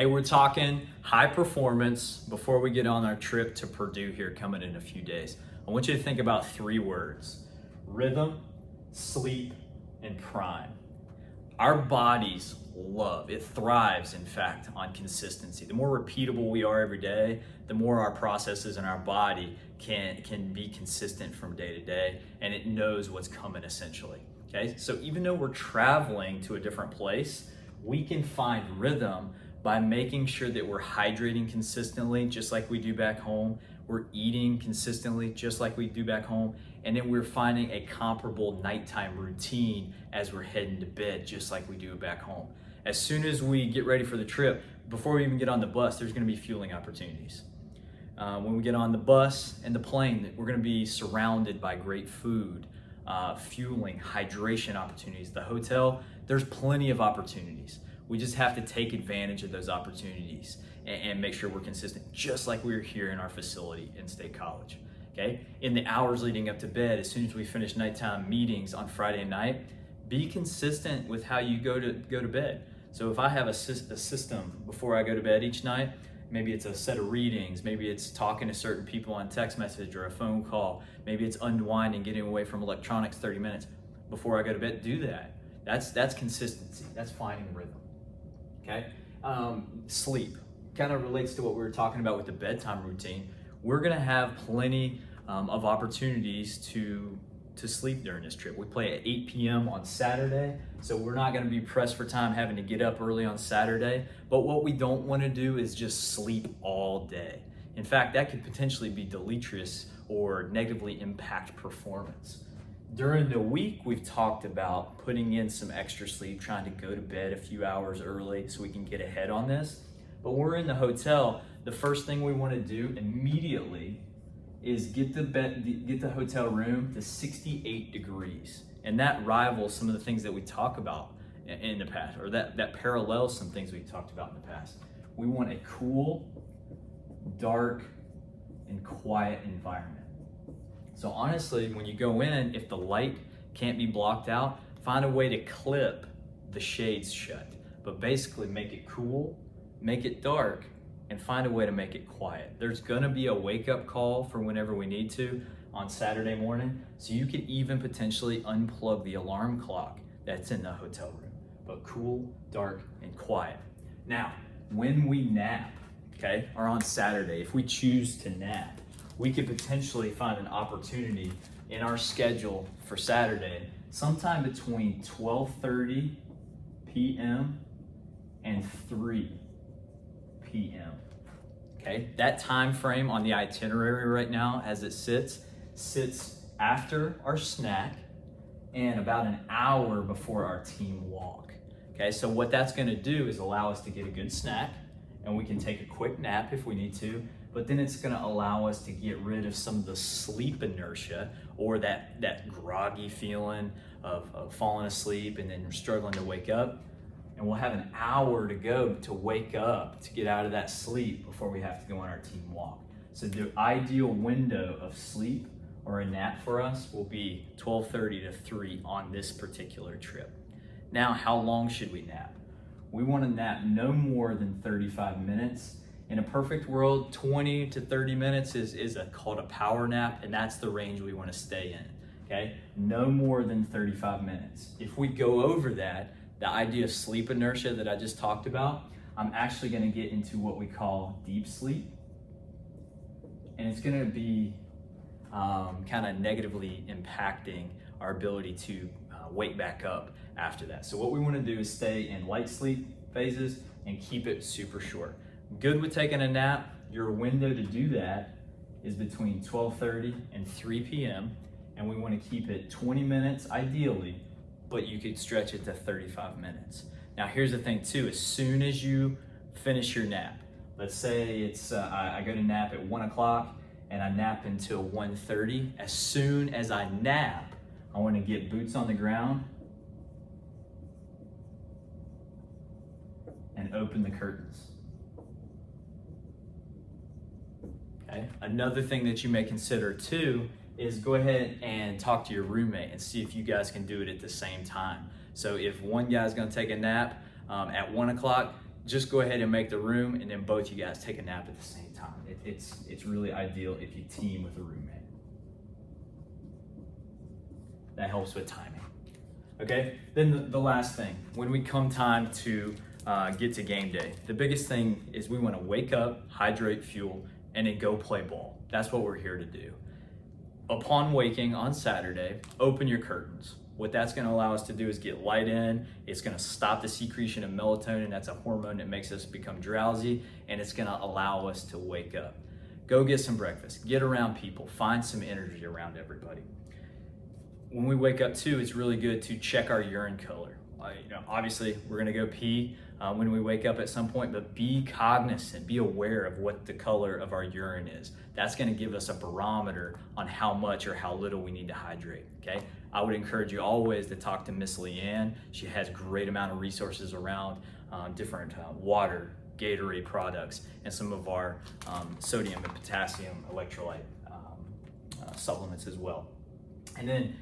Hey, we're talking high performance before we get on our trip to Purdue here coming in a few days. I want you to think about 3 words: rhythm, sleep, and prime. Our bodies it thrives, in fact, on consistency. The more repeatable we are every day, the more our processes in our body can be consistent from day to day, and it knows what's coming essentially. Okay, so even though we're traveling to a different place, we can find rhythm by making sure that we're hydrating consistently, just like we do back home. We're eating consistently, just like we do back home. And then we're finding a comparable nighttime routine as we're heading to bed, just like we do back home. As soon as we get ready for the trip, before we even get on the bus, there's gonna be fueling opportunities. When we get on the bus and the plane, we're gonna be surrounded by great food, fueling, hydration opportunities. The hotel, there's plenty of opportunities. We just have to take advantage of those opportunities and make sure we're consistent, just like we are here in our facility in State College. Okay? In the hours leading up to bed, as soon as we finish nighttime meetings on Friday night, be consistent with how you go to bed. So if I have a system before I go to bed each night, maybe it's a set of readings, maybe it's talking to certain people on text message or a phone call, maybe it's unwinding, getting away from electronics 30 minutes before I go to bed, do that. That's consistency, that's finding rhythm. Okay, sleep kind of relates to what we were talking about with the bedtime routine. We're gonna have plenty of opportunities to sleep during this trip. We play at 8 p.m. on Saturday, so we're not gonna be pressed for time having to get up early on Saturday. But what we don't wanna do is just sleep all day. In fact, that could potentially be deleterious or negatively impact performance. During the week, we've talked about putting in some extra sleep, trying to go to bed a few hours early so we can get ahead on this. But when we're in the hotel, the first thing we want to do immediately is get the hotel room to 68 degrees. And that rivals some of the things that we talk about in the past, or that parallels some things we talked about in the past. We want a cool, dark, and quiet environment. So honestly, when you go in, if the light can't be blocked out, find a way to clip the shades shut. But basically make it cool, make it dark, and find a way to make it quiet. There's gonna be a wake-up call for whenever we need to on Saturday morning, so you could even potentially unplug the alarm clock that's in the hotel room. But cool, dark, and quiet. Now, when we nap, okay, or on Saturday, if we choose to nap, we could potentially find an opportunity in our schedule for Saturday, sometime between 12:30 p.m. and 3 p.m. Okay, that time frame on the itinerary right now as it sits after our snack and about an hour before our team walk. Okay, so what that's gonna do is allow us to get a good snack, and we can take a quick nap if we need to, but then it's gonna allow us to get rid of some of the sleep inertia or that groggy feeling of falling asleep and then struggling to wake up. And we'll have an hour to go to wake up, to get out of that sleep before we have to go on our team walk. So the ideal window of sleep or a nap for us will be 12:30 to 3 on this particular trip. Now, how long should we nap? We want to nap no more than 35 minutes. In a perfect world, 20 to 30 minutes is called a power nap, and that's the range we want to stay in, okay? No more than 35 minutes. If we go over that, the idea of sleep inertia that I just talked about, I'm actually going to get into what we call deep sleep, and it's going to be kind of negatively impacting our ability to wake back up after that. So what we want to do is stay in light sleep phases and keep it super short. Good with taking a nap. Your window to do that is between 12:30 and 3 p.m. and we want to keep it 20 minutes ideally, but you could stretch it to 35 minutes. Now here's the thing too, as soon as you finish your nap, let's say it's I go to nap at 1 o'clock and I nap until 1:30. As soon as I nap, I want to get boots on the ground and open the curtains. Okay. Another thing that you may consider too is go ahead and talk to your roommate and see if you guys can do it at the same time. So if one guy's gonna take a nap at 1 o'clock, just go ahead and make the room, and then both you guys take a nap at the same time. It's really ideal if you team with a roommate. That helps with timing. Okay, then the last thing, when we come time to get to game day, the biggest thing is we want to wake up, hydrate, fuel, and then go play ball. That's what we're here to do. Upon waking on Saturday, open your curtains. What that's going to allow us to do is get light in. It's going to stop the secretion of melatonin. That's a hormone that makes us become drowsy, and it's going to allow us to wake up. Go get some breakfast, get around people, find some energy around everybody. When we wake up too, it's really good to check our urine color. Obviously we're gonna go pee when we wake up at some point, but be cognizant, be aware of what the color of our urine is. That's gonna give us a barometer on how much or how little we need to hydrate, okay? I would encourage you always to talk to Miss Leanne. She has a great amount of resources around different water, Gatorade products, and some of our sodium and potassium electrolyte supplements as well. And then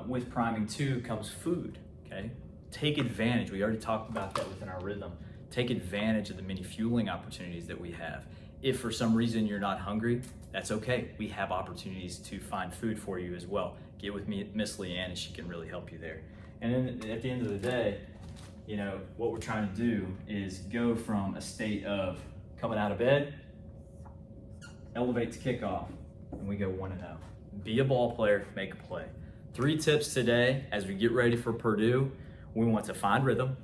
with priming too comes food, okay? Take advantage, we already talked about that within our rhythm. Take advantage of the many fueling opportunities that we have. If for some reason you're not hungry, that's okay. We have opportunities to find food for you as well. Get with Miss Leanne and she can really help you there. And then at the end of the day, what we're trying to do is go from a state of coming out of bed, elevate to kickoff, and we go 1-0. Be a ball player, make a play. 3 tips today as we get ready for Purdue. We want to find rhythm.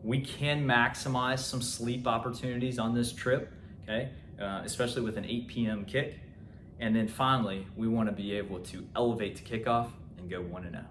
We can maximize some sleep opportunities on this trip, okay? Especially with an 8 p.m. kick. And then finally, we want to be able to elevate to kickoff and go 1-0.